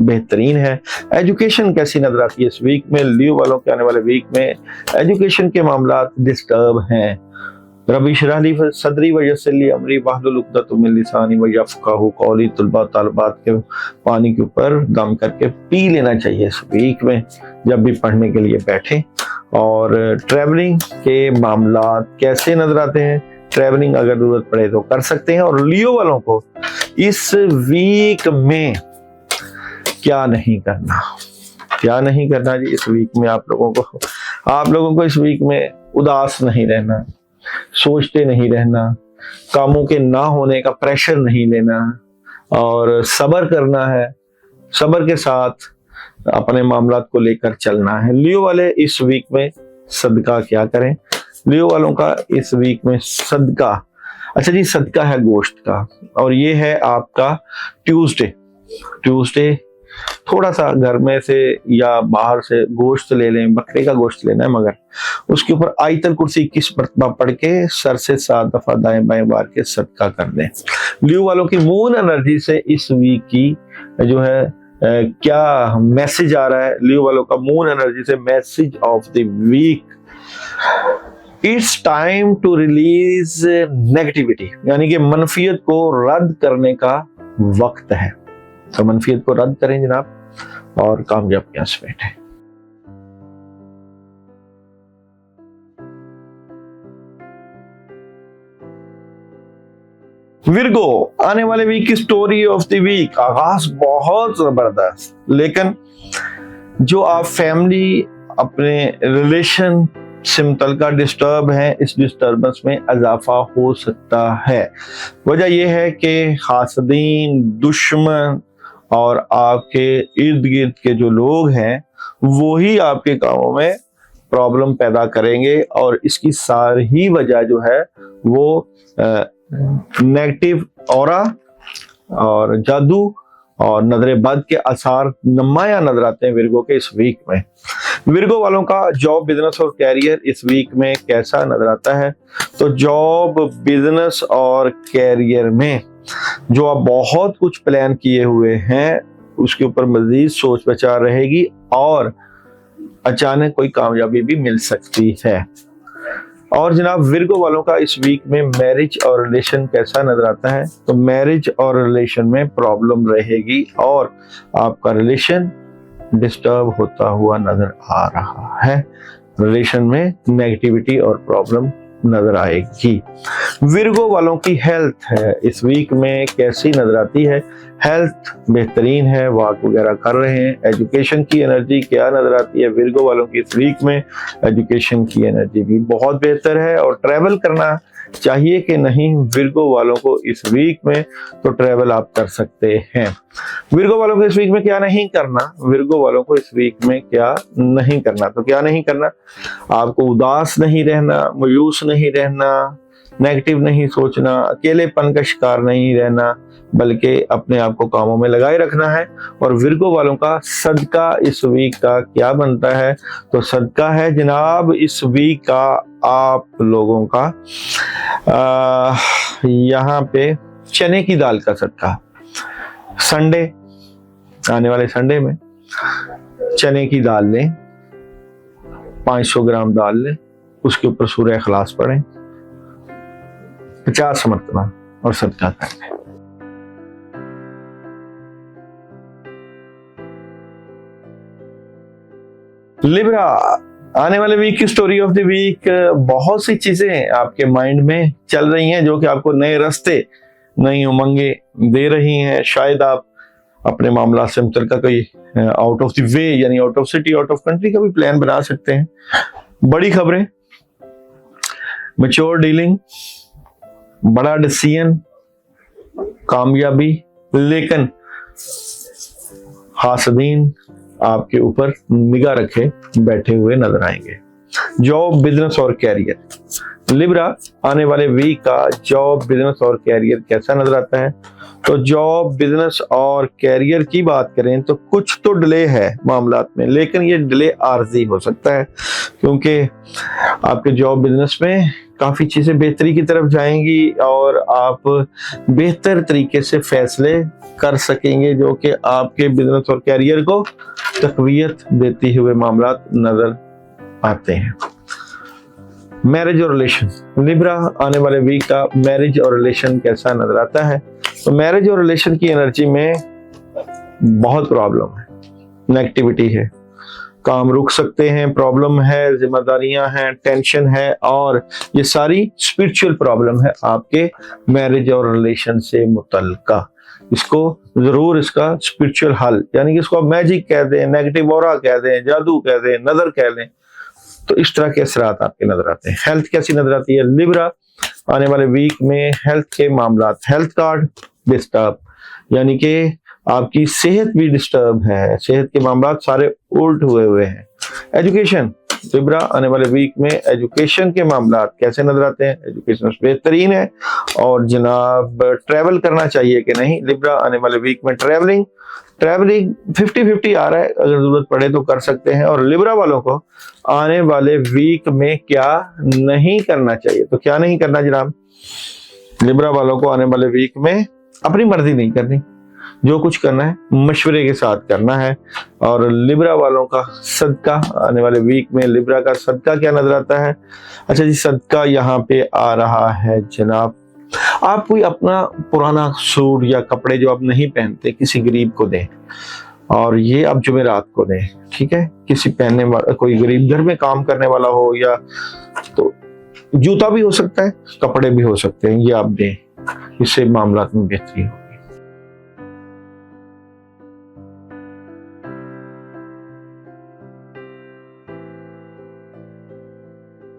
[SPEAKER 1] बेहतरीन है। एजुकेशन कैसी नजर आती है इस वीक में? लियो वालों के आने वाले वीक में एजुकेशन के मामलात डिस्टर्ब हैं। रबी इशरह ली सदरी व यस्सिर ली अमरी वाहलुल उक़दतम मिन लिसानी व यफ़क़हू क़ौली। तुलबा तालिबात के पानी के ऊपर दम करके पी लेना चाहिए इस वीक में जब भी पढ़ने के लिए बैठे। और ट्रैवलिंग के मामलात कैसे नजर आते हैं? ट्रैवलिंग अगर जरूरत पड़े तो कर सकते हैं। और लियो वालों को इस वीक में क्या नहीं करना, क्या नहीं करना जी इस वीक में? आप लोगों को इस वीक में उदास नहीं रहना, सोचते नहीं रहना, कामों के ना होने का प्रेशर नहीं लेना और सब्र करना है। सब्र के साथ अपने मामलात को लेकर चलना है। लियो वाले इस वीक में सदका क्या करें? लियो वालों का इस वीक में सदका, अच्छा जी, सदका है गोश्त का, और ये है आपका ट्यूसडे थोड़ा सा घर में से या बाहर से गोश्त ले लें, बकरे का गोश्त लेना है, मगर उसके ऊपर आयतल कुर्सी 21 मरतबा पढ़ के सर से 7 दफा दाएं बाएं मार के सदका कर दें। लियो वालों की मून एनर्जी से इस वीक की जो है क्या मैसेज आ रहा है? लियो वालों का मून एनर्जी से message of the week, it's time to release negativity, यानी कि मनफियत को रद्द करने का वक्त है। तो मनफियत को रद्द करें जनाब और कामयाब के आस बैठे। विर्गो आने वाले वीक की स्टोरी ऑफ द वीक, आगाज बहुत जबरदस्त, लेकिन जो आप फैमिली, अपने रिलेशन से मुतल्लिका डिस्टर्ब है, इस डिस्टर्बेंस में इजाफा हो सकता है। वजह यह है कि हासदीन, दुश्मन और आपके इर्द गिर्द के जो लोग हैं वो ही आपके कामों में प्रॉब्लम पैदा करेंगे, और इसकी सारी वजह जो है वो नेगेटिव ऑरा और जादू और नजर बद के आसार नुमाया नजर आते हैं विर्गो के इस वीक में। विर्गो वालों का जॉब, बिजनेस और कैरियर इस वीक में कैसा नजर आता है? तो जॉब, बिजनेस और कैरियर में जो आप बहुत कुछ प्लान किए हुए हैं उसके ऊपर मजीद सोच विचार रहेगी और अचानक कोई कामयाबी भी मिल सकती है। और जनाब विर्गो वालों का इस वीक में मैरिज और रिलेशन कैसा नजर आता है? तो मैरिज और रिलेशन में प्रॉब्लम रहेगी और आपका रिलेशन डिस्टर्ब होता हुआ नजर आ रहा है। रिलेशन में नेगेटिविटी और प्रॉब्लम नजर आएगी। विर्गो वालों की हेल्थ है इस वीक में कैसी नजर आती है? हेल्थ बेहतरीन है, वॉक वगैरह कर रहे हैं। एजुकेशन की एनर्जी क्या नजर आती है विर्गो वालों की इस वीक में? एजुकेशन की एनर्जी भी बहुत बेहतर है। और ट्रैवल करना चाहिए कि नहीं विर्गो वालों को इस वीक में? तो ट्रैवल आप कर सकते हैं। विर्गो वालों को इस वीक में क्या नहीं करना? विर्गो वालों को इस वीक में क्या नहीं करना? तो क्या नहीं करना? आपको उदास नहीं रहना, मायूस नहीं रहना, नेगेटिव नहीं सोचना, अकेलेपन का शिकार नहीं रहना, बल्कि अपने आप को कामों में लगाए रखना है। और विर्गो वालों का सदका इस वीक का क्या बनता है? तो सदका है जनाब इस वीक का आप लोगों का यहाँ पे चने की दाल का सदका। संडे, आने वाले संडे में चने की दाल लें, 500 ग्राम दाल लें, उसके ऊपर सूरह इखलास पढ़ें 50 मरतबा और सदका करें। लिब्रा, आने वाले वीक की स्टोरी ऑफ द वीक, बहुत सी चीजें आपके माइंड में चल रही हैं जो कि आपको नए रास्ते, नई उमंगे दे रही हैं। शायद आप अपने मामला से मुतल्लिक़ कोई आउट ऑफ द वे यानी out of city, out of country का भी प्लान बना सकते हैं। बड़ी खबरें, मैच्योर डीलिंग, बड़ा डिसीजन, कामयाबी, लेकिन हासदीन आपके ऊपर निगाह रखे बैठे हुए नजर आएंगे। जॉब, बिजनेस और कैरियर। लिब्रा, आने वाले वीक का जॉब, बिजनेस और कैरियर कैसा नजर आता है? तो जॉब, बिजनेस और कैरियर की बात करें तो कुछ तो डिले है मामलात में, लेकिन ये डिले आर्जी हो सकता है क्योंकि आपके जॉब बिजनेस में काफी चीजें बेहतरी की तरफ जाएंगी और आप बेहतर तरीके से फैसले कर सकेंगे जो कि आपके बिजनेस और कैरियर को तकवीयत देती हुए मामलात नजर आते हैं। मैरिज और रिलेशन। लिब्रा, आने वाले वीक का मैरिज और रिलेशन कैसा नजर आता है? तो मैरिज और रिलेशन की एनर्जी में बहुत प्रॉब्लम है, नेगेटिविटी है, काम रुक सकते हैं, प्रॉब्लम है, जिम्मेदारियां हैं, टेंशन है और ये सारी स्पिरिचुअल प्रॉब्लम है आपके मैरिज और रिलेशन से मुतल्लिका। इसको जरूर इसका स्पिरिचुअल हल यानी कि इसको आप मैजिक कह दें, नेगेटिव ऑरा कह दें, जादू कह दें, नजर कह लें, तो इस तरह के असरात आपके नजर आते हैं। हेल्थ कैसी नजर आती है? लिब्रा, आने वाले वीक में हेल्थ के मामलात, हेल्थ कार्ड डिस्टर्ब यानी कि आपकी सेहत भी डिस्टर्ब है, सेहत के मामलात सारे उल्ट हुए हैं। एजुकेशन, लिब्रा, आने वाले वीक में एजुकेशन के मामलात कैसे नजर आते हैं? एजुकेशन बेहतरीन है और जनाब ट्रैवल करना चाहिए कि नहीं? लिब्रा, आने वाले वीक में ट्रैवलिंग 50-50 आ रहा है, अगर जरूरत पड़े तो कर सकते हैं। और लिब्रा वालों को आने वाले वीक में क्या नहीं करना चाहिए? तो क्या नहीं करना जनाब? लिब्रा वालों को आने वाले वीक में अपनी मर्जी नहीं करनी, जो कुछ करना है मशवरे के साथ करना है। और लिब्रा वालों का सदका, आने वाले वीक में लिब्रा का सदका क्या नजर आता है? अच्छा जी, सदका यहाँ पे आ रहा है जनाब, आप कोई अपना पुराना सूट या कपड़े जो आप नहीं पहनते किसी गरीब को दें, और ये आप जुमेरात को दें, ठीक है? किसी पहनने वाला, कोई गरीब घर में काम करने वाला हो, या तो जूता भी हो सकता है, कपड़े भी हो सकते हैं, ये आप दें, इससे मामलात में बेहतरी होगी।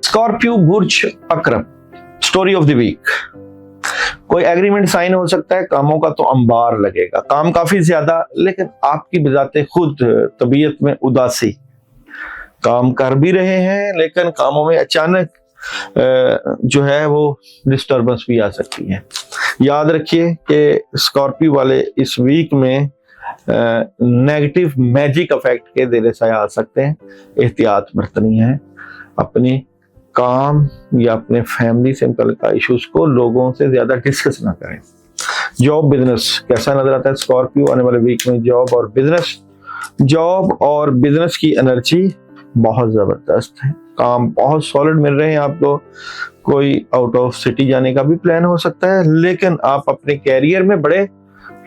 [SPEAKER 1] स्कॉर्पियो, बुर्ज अकरम, स्टोरी ऑफ द वीक। कोई एग्रीमेंट साइन हो सकता है, कामों का तो अंबार लगेगा, काम काफी ज्यादा, लेकिन आपकी बजाते खुद तबीयत में उदासी, काम कर भी रहे हैं लेकिन कामों में अचानक जो है वो डिस्टर्बेंस भी आ सकती है। याद रखिए कि स्कॉर्पियो वाले इस वीक में नेगेटिव मैजिक इफेक्ट के देरे से आ सकते हैं, एहतियात बरतनी है। अपनी काम या अपने फैमिली से मुतल्लिक इश्यूज को लोगों से ज्यादा डिस्कस ना करें। जॉब, बिजनेस कैसा नजर आता है स्कॉर्पियो आने वाले वीक में? जॉब और बिजनेस, जॉब और बिजनेस की एनर्जी बहुत जबरदस्त है, काम बहुत सॉलिड मिल रहे हैं आपको। कोई आउट ऑफ सिटी जाने का भी प्लान हो सकता है, लेकिन आप अपने कैरियर में बड़े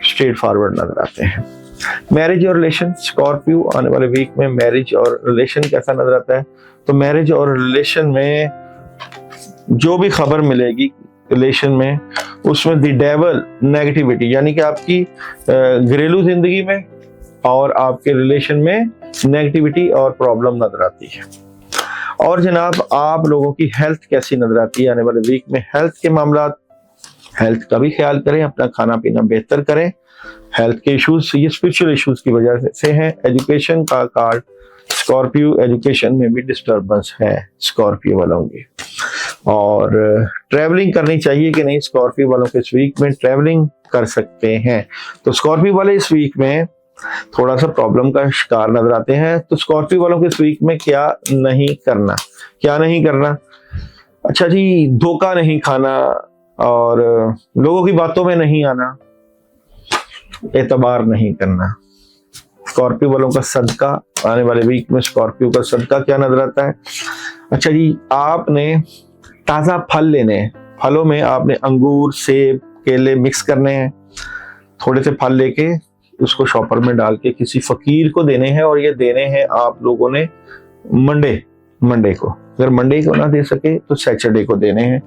[SPEAKER 1] स्ट्रेट फॉरवर्ड नजर आते हैं। मैरिज और रिलेशन, स्कॉर्पियो आने वाले वीक में मैरिज और रिलेशन कैसा नजर आता है? तो मैरिज और रिलेशन में जो भी खबर मिलेगी रिलेशन में, उसमें द डेविल नेगेटिविटी यानी कि आपकी घरेलू जिंदगी में और आपके रिलेशन में नेगेटिविटी और प्रॉब्लम नजर आती है। और जनाब आप लोगों की हेल्थ कैसी नजर आती है आने वाले वीक में? हेल्थ के मामलात, हेल्थ का भी ख्याल करें, अपना खाना पीना बेहतर करें। हेल्थ के इश्यूज ये स्पिरिचुअल इश्यूज की वजह से हैं। एजुकेशन का कार्ड स्कॉर्पियो, एजुकेशन में भी डिस्टर्बेंस है स्कॉर्पियो वालों की। और ट्रैवलिंग करनी चाहिए कि नहीं, स्कॉर्पियो वालों के इस वीक में ट्रैवलिंग कर सकते हैं। तो स्कॉर्पियो वाले इस वीक में थोड़ा सा प्रॉब्लम का शिकार नजर आते हैं। तो स्कॉर्पियो वालों के इस वीक में क्या नहीं करना, क्या नहीं करना? अच्छा जी, धोखा नहीं खाना और लोगों की बातों में नहीं आना, एतबार नहीं करना। स्कॉर्पियो वालों का सदका आने वाले वीक में, स्कॉर्पियो का सदका क्या नजर आता है? अच्छा जी, आपने ताजा फल लेने हैं। फलों में आपने अंगूर, सेब, केले मिक्स करने हैं। थोड़े से फल लेके उसको शॉपर में डाल के किसी फकीर को देने हैं, और ये देने हैं आप लोगों ने मंडे को। अगर मंडे को ना दे सके तो सैटरडे को देने हैं,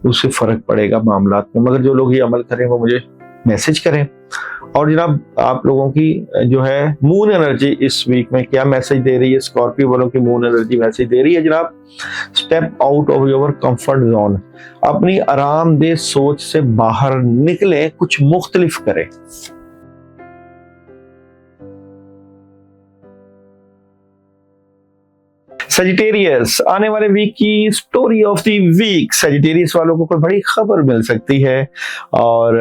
[SPEAKER 1] उससे फर्क पड़ेगा मामलात में। मगर जो लोग ये अमल करें वो मुझे मैसेज करें। और जनाब, आप लोगों की जो है मून एनर्जी इस वीक में क्या मैसेज दे रही है? स्कॉर्पियो वालों की मून एनर्जी मैसेज दे रही है जनाब, step out of your comfort zone. अपनी आरामदेह सोच से बाहर निकले, कुछ मुख्तलिफ करें। सजिटेरियस, आने वाले वीक की story of the week. Sagittarius वालों को कोई बड़ी खबर मिल सकती है और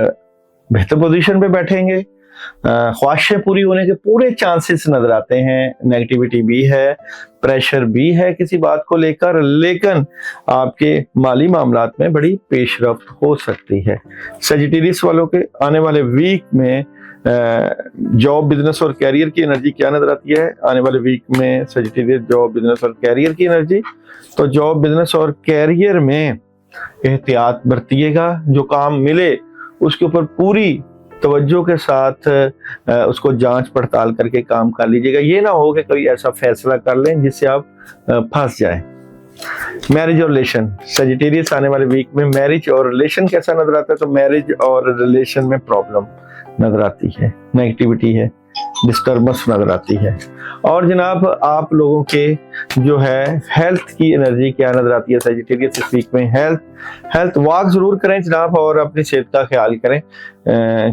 [SPEAKER 1] बेहतर पोजीशन पे बैठेंगे। ख्वाहिशें पूरी होने के पूरे चांसेस नजर आते हैं। नेगेटिविटी भी है, प्रेशर भी है किसी बात को लेकर, लेकिन आपके माली मामलात में बड़ी पेशरफ्त हो सकती है। सजिटेरियस वालों के आने वाले वीक में जॉब, बिजनेस और कैरियर की एनर्जी क्या नजर आती है? आने वाले वीक में सजिटेरियस जॉब, बिजनेस और कैरियर की एनर्जी। तो जॉब, बिजनेस और कैरियर में एहतियात बरतिएगा। जो काम मिले उसके ऊपर पूरी तवज्जो के साथ उसको जांच पड़ताल करके काम कर लीजिएगा। ये ना हो कि कोई ऐसा फैसला कर लें जिससे आप फंस जाएं। मैरिज और रिलेशन, सजिटेरियस आने वाले वीक में मैरिज और रिलेशन कैसा नजर आता है? तो मैरिज और रिलेशन में प्रॉब्लम नजर आती है, नेगेटिविटी है, डिस्टर्बेंस नजर आती है। और जनाब, आप लोगों के जो है हेल्थ की एनर्जी क्या नजर आती है? सजिटेरियस इस वीक में हेल्थ वॉक जरूर करें जनाब, और अपनी सेहत का ख्याल करें।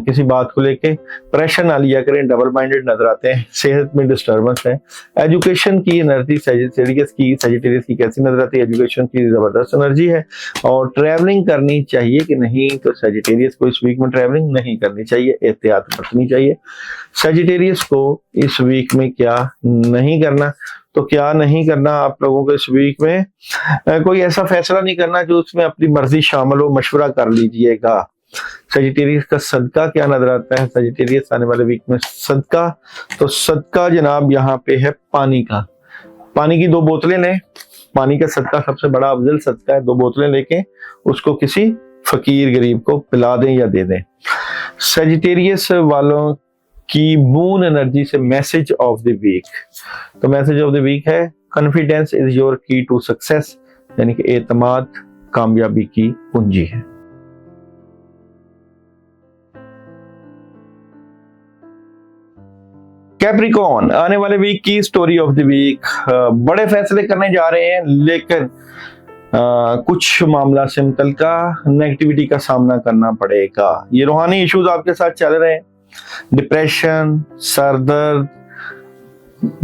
[SPEAKER 1] किसी बात को लेके प्रेशर ना लिया करें, डबल माइंडेड नजर आते हैं, सेहत में डिस्टर्बेंस है। एजुकेशन की एनर्जी सजिटेरियस की कैसी नजर आती है? एजुकेशन की जबरदस्त एनर्जी है। और ट्रैवलिंग करनी चाहिए कि नहीं? तो सजिटेरियस को इस वीक में ट्रैवलिंग नहीं करनी चाहिए, एहतियात बरतनी चाहिए। सजिटेरियस को इस वीक में क्या नहीं करना? तो क्या नहीं करना आप लोगों को इस वीक में? कोई ऐसा फैसला नहीं करना जो उसमें अपनी मर्जी शामिल हो, मशवरा कर लीजिएगा। सजिटेरियस का सदका क्या नजर आता है? सजिटेरियस आने वाले वीक में सदका, तो सदका जनाब यहाँ पे है पानी का। पानी की 2 बोतलें लें। पानी का सदका सबसे बड़ा अफजल सदका है। 2 बोतलें लेके उसको किसी फकीर गरीब को पिला दें या दे दें। सजिटेरियस वालों की मून एनर्जी से मैसेज ऑफ द वीक, तो मैसेज ऑफ द वीक है कॉन्फिडेंस इज योर की टू सक्सेस, यानी कि एतमाद कामयाबी की कुंजी है। कैप्रिकॉर्न, आने वाले वीक की स्टोरी ऑफ द वीक। बड़े फैसले करने जा रहे हैं, लेकिन कुछ मामला से मुतल्लिका नेगेटिविटी का सामना करना पड़ेगा। ये रूहानी इश्यूज आपके साथ चल रहे हैं, डिप्रेशन, सर दर्द,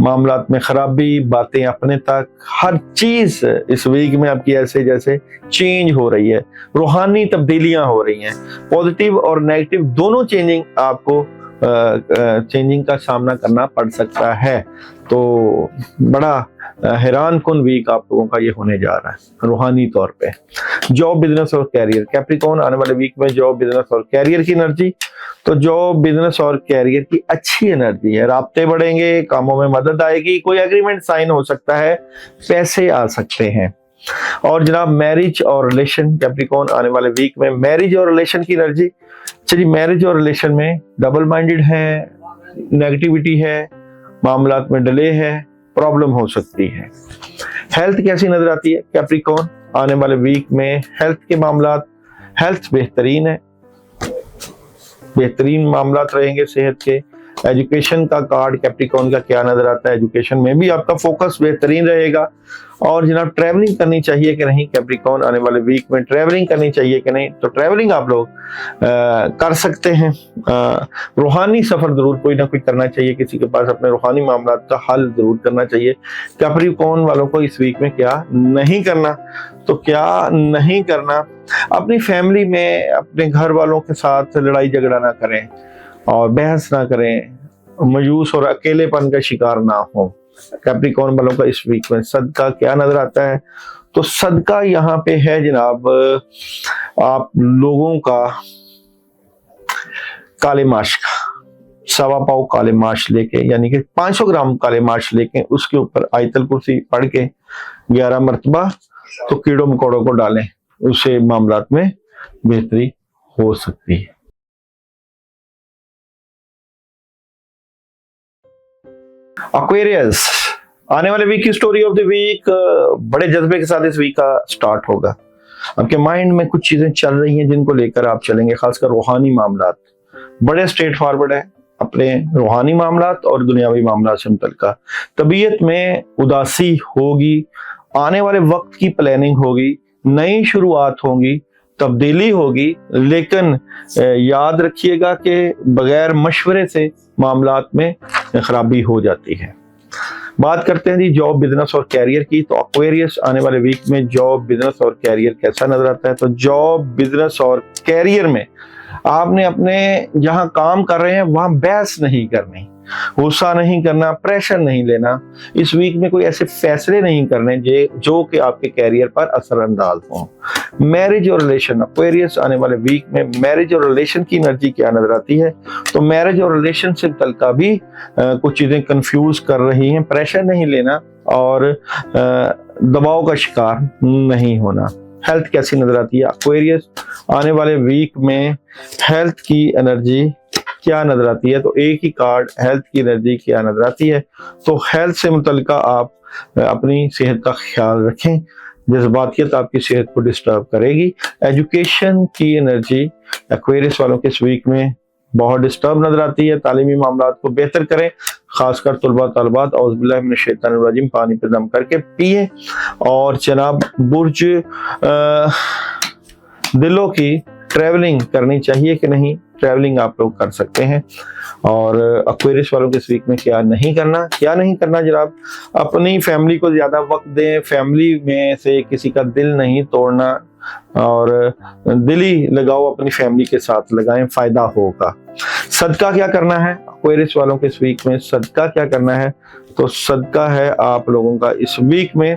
[SPEAKER 1] मामलात में खराबी, बातें अपने तक, हर चीज इस वीक में आपकी ऐसे जैसे चेंज हो रही है, रूहानी तब्दीलियां हो रही हैं। पॉजिटिव और नेगेटिव दोनों चेंजिंग आपको चेंजिंग का सामना करना पड़ सकता है। तो बड़ा हैरान कुन वीक आप लोगों का ये होने जा रहा है रूहानी तौर पे। जॉब, बिजनेस और कैरियर, कैप्रिकॉर्न आने वाले वीक में जॉब, बिजनेस और कैरियर की एनर्जी। तो जॉब, बिजनेस और कैरियर की अच्छी एनर्जी है। राब्ते बढ़ेंगे, कामों में मदद आएगी, कोई एग्रीमेंट साइन हो सकता है, पैसे आ सकते हैं। और जनाब, मैरिज और रिलेशन, कैप्रिकॉर्न आने वाले वीक में मैरिज और रिलेशन की एनर्जी। चलिए, मैरिज और रिलेशन में डबल माइंडेड है, नेगेटिविटी है, मामलात में डिले है, प्रॉब्लम हो सकती है। हेल्थ कैसी नजर आती है? कैप्रिकॉर्न आने वाले वीक में हेल्थ के मामलात, हेल्थ बेहतरीन है, बेहतरीन मामलात रहेंगे सेहत के। एजुकेशन का कार्ड कैप्रिकॉर्न का क्या नजर आता है, एजुकेशन में भी आपका फोकस बेहतरीन रहेगा। और जनाब ट्रैवलिंग करनी चाहिए कि नहीं, कैप्रिकॉर्न आने वाले वीक में ट्रैवलिंग करनी चाहिए कि नहीं, तो ट्रैवलिंग आप लोग कर सकते हैं। रूहानी सफर जरूर कोई ना कोई करना चाहिए, किसी के पास अपने रूहानी मामला का हल जरूर करना चाहिए। कैप्रिकॉर्न वालों को इस वीक में क्या नहीं करना, तो क्या नहीं करना, अपनी फैमिली में अपने घर वालों के साथ लड़ाई झगड़ा ना करें और बहस ना करें, मायूस और अकेलेपन का शिकार ना हो। कैप्रिकॉर्न वालों का इस वीक में सदका क्या नजर आता है, तो सदका यहाँ पे है जनाब आप लोगों का काले माश का 1.25 पाव काले माश लेके, यानी कि 500 ग्राम काले माश लेके उसके ऊपर आयतल कुर्सी पढ़ के 11 मरतबा तो कीड़ों मकोड़ों को डालें, उससे मामलात में बेहतरी हो सकती है। एक्वेरियस, आने वाले वीक की स्टोरी ऑफ द वीक बड़े जज्बे के साथ इस वीक का स्टार्ट होगा। आपके माइंड में कुछ चीजें चल रही हैं जिनको लेकर आप चलेंगे, खासकर रूहानी मामलात बड़े स्ट्रेट फॉरवर्ड है। अपने रूहानी मामलात और दुनियावी मामलात से मुतल्लिका तबीयत में उदासी होगी, आने वाले वक्त की प्लानिंग होगी, नई शुरुआत होगी, तब्दीली होगी, लेकिन याद रखिएगा कि बगैर मशवरे से मामलात में खराबी हो जाती है। बात करते हैं जी जॉब, बिजनेस और कैरियर की, तो एक्वेरियस आने वाले वीक में जॉब, बिजनेस और कैरियर कैसा नजर आता है, तो जॉब, बिजनेस और कैरियर में आपने अपने जहां काम कर रहे हैं वहां बहस नहीं करनी, गुस्सा नहीं करना, प्रेशर नहीं लेना। इस वीक में कोई ऐसे फैसले नहीं करने जो कि आपके कैरियर पर असरअंदाज हों। मैरिज और रिलेशन, एक्वेरियस आने वाले वीक में मैरिज और रिलेशन की एनर्जी क्या नजर आती है, तो मैरिज और रिलेशन से तलका भी कुछ चीजें कंफ्यूज कर रही हैं। प्रेशर नहीं लेना और दबाव का शिकार नहीं होना। हेल्थ कैसी नजर आती है, एक्वेरियस आने वाले वीक में हेल्थ की एनर्जी क्या नजर आती है, तो एक ही कार्ड हेल्थ की एनर्जी क्या नजर आती है, तो हेल्थ से मुतल्लिका आप अपनी सेहत का ख्याल रखें, जज्बातियत आपकी सेहत को डिस्टर्ब करेगी। एजुकेशन की एनर्जी एक्वेरियस वालों के इस वीक में बहुत डिस्टर्ब नजर आती है। तालीमी मामलात को बेहतर करें, खासकर तुलबा तलबात औज़ुबिल्लाहि मिनश शैतानिर रजीम पानी पे दम करके पिए। और जनाब बुर्ज दिलों की ट्रैवलिंग करनी चाहिए कि नहीं, ट्रैवलिंग आप लोग कर सकते हैं। और एक्वेरियस वालों के इस वीक में क्या नहीं करना, क्या नहीं करना जनाब, अपनी फैमिली को ज्यादा वक्त दें, फैमिली में से किसी का दिल नहीं तोड़ना और दिली लगाओ अपनी फैमिली के साथ लगाएं, फायदा होगा। सदका क्या करना है एक्वेरियस वालों के इस वीक में, सदका क्या करना है, तो सदका है आप लोगों का इस वीक में,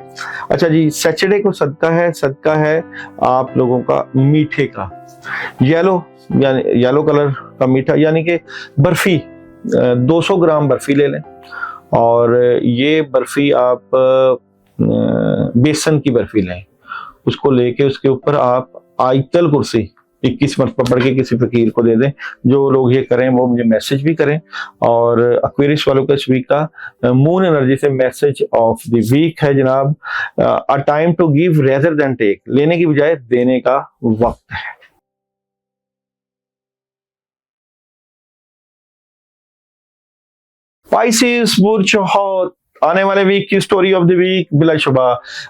[SPEAKER 1] अच्छा जी सैटरडे को सदका है आप लोगों का मीठे का, येलो यानी येलो कलर का मीठा, यानी कि बर्फी 200 ग्राम बर्फी ले लें। और ये बर्फी आप बेसन की बर्फी लें, उसको लेके उसके ऊपर आप आयतल कुर्सी 21 मरतबा पढ़ के किसी फकीर को दे दें। जो लोग ये करें वो मुझे मैसेज भी करें। और एक्वेरियस वालों का इस वीक का मून एनर्जी से मैसेज ऑफ द वीक है जनाब, a time to give rather than take, लेने की बजाय देने का वक्त है। पाइसेस बुर्ज हौत, आने वाले वीक की स्टोरी ऑफ द वीक, बिलाशुबा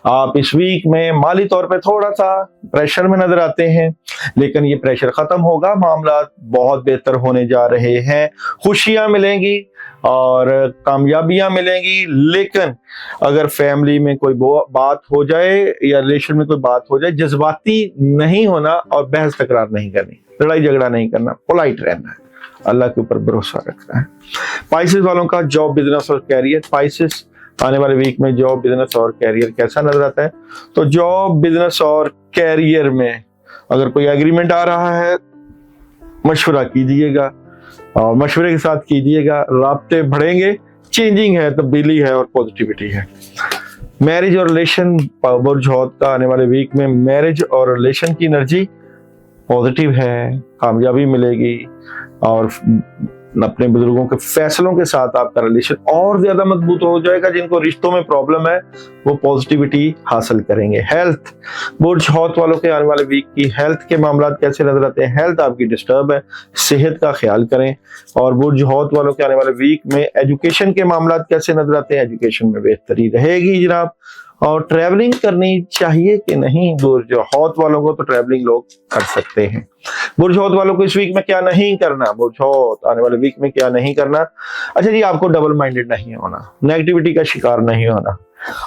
[SPEAKER 1] आप इस वीक में माली तौर पे थोड़ा सा प्रेशर में नजर आते हैं, लेकिन ये प्रेशर खत्म होगा, मामला बहुत बेहतर होने जा रहे हैं, खुशियां मिलेंगी और कामयाबियां मिलेंगी। लेकिन अगर फैमिली में कोई बात हो जाए या रिलेशन में कोई बात हो जाए, जज्बाती नहीं होना और बहस तकरार नहीं करनी, लड़ाई झगड़ा नहीं करना, पोलाइट रहना है, अल्लाह के ऊपर भरोसा रखना है। पाइसेस वालों का जॉब, बिजनेस और कैरियर, पाइसेस आने वाले वीक में जॉब, बिजनेस और कैरियर कैसा नजर आता है, तो जॉब, बिजनेस और कैरियर में अगर कोई एग्रीमेंट आ रहा है मशवरा कीजिएगा और मशवरे के साथ कीजिएगा, राब्ते बढ़ेंगे, चेंजिंग है, तब्दीली है और पॉजिटिविटी है। मैरिज और रिलेशन, बुर्ज हौत का आने वाले वीक में मैरिज और रिलेशन की एनर्जी पॉजिटिव है, कामयाबी मिलेगी और अपने बुजुर्गों के फैसलों के साथ आपका रिलेशन और ज्यादा मजबूत हो जाएगा। जिनको रिश्तों में प्रॉब्लम है वो पॉजिटिविटी हासिल करेंगे। हेल्थ, बुर्ज हौत वालों के आने वाले वीक की हेल्थ के मामला कैसे नजर आते हैं? हेल्थ आपकी डिस्टर्ब है, सेहत का ख्याल करें। और बुर्ज हौत वालों के आने वाले वीक में एजुकेशन के मामला कैसे नजर आते हैं? एजुकेशन में बेहतरी रहेगी जनाब। और ट्रैवलिंग करनी चाहिए कि नहीं? बुर्ज हौत वालों को तो ट्रैवलिंग लोग कर सकते हैं। बुर्ज हौत वालों को इस वीक में क्या नहीं करना? बुर्ज हौत आने वाले वीक में क्या नहीं करना? अच्छा जी, आपको डबल माइंडेड नहीं होना, नेगेटिविटी का शिकार नहीं होना,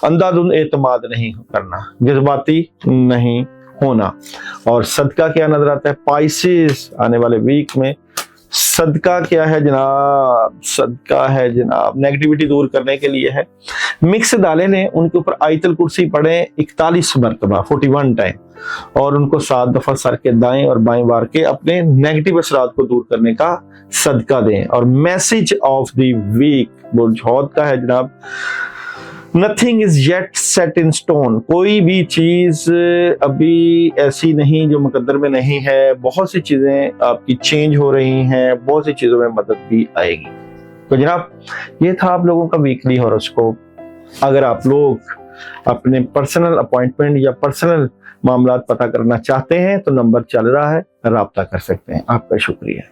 [SPEAKER 1] अंधाधुंध एतमाद नहीं करना, जज्बाती नहीं होना। और सदका क्या नजर आता है? पाइसेस आने वाले वीक में सदका क्या है जनाब? सदका है जनाब नेगेटिविटी दूर करने के लिए है। मिक्स दालें लें, उनके ऊपर आयतल कुर्सी पढ़ें 41 मरतबा 41 टाइम, और उनको 7 दफा सर के दाएं और बाएं वार के अपने नेगेटिव असरात को दूर करने का सदका दें। और मैसेज ऑफ द वीक बुर्ज हौत का है जनाब, nothing is yet set in stone. कोई भी चीज अभी ऐसी नहीं जो मुकद्दर में नहीं है। बहुत सी चीजें आपकी चेंज हो रही हैं, बहुत सी चीजों में मदद भी आएगी। तो जनाब ये था आप लोगों का वीकली हॉरोस्कोप। अगर आप लोग अपने पर्सनल अपॉइंटमेंट या पर्सनल मामला पता करना चाहते हैं तो नंबर चल रहा है, राब्ता कर सकते हैं। आपका शुक्रिया।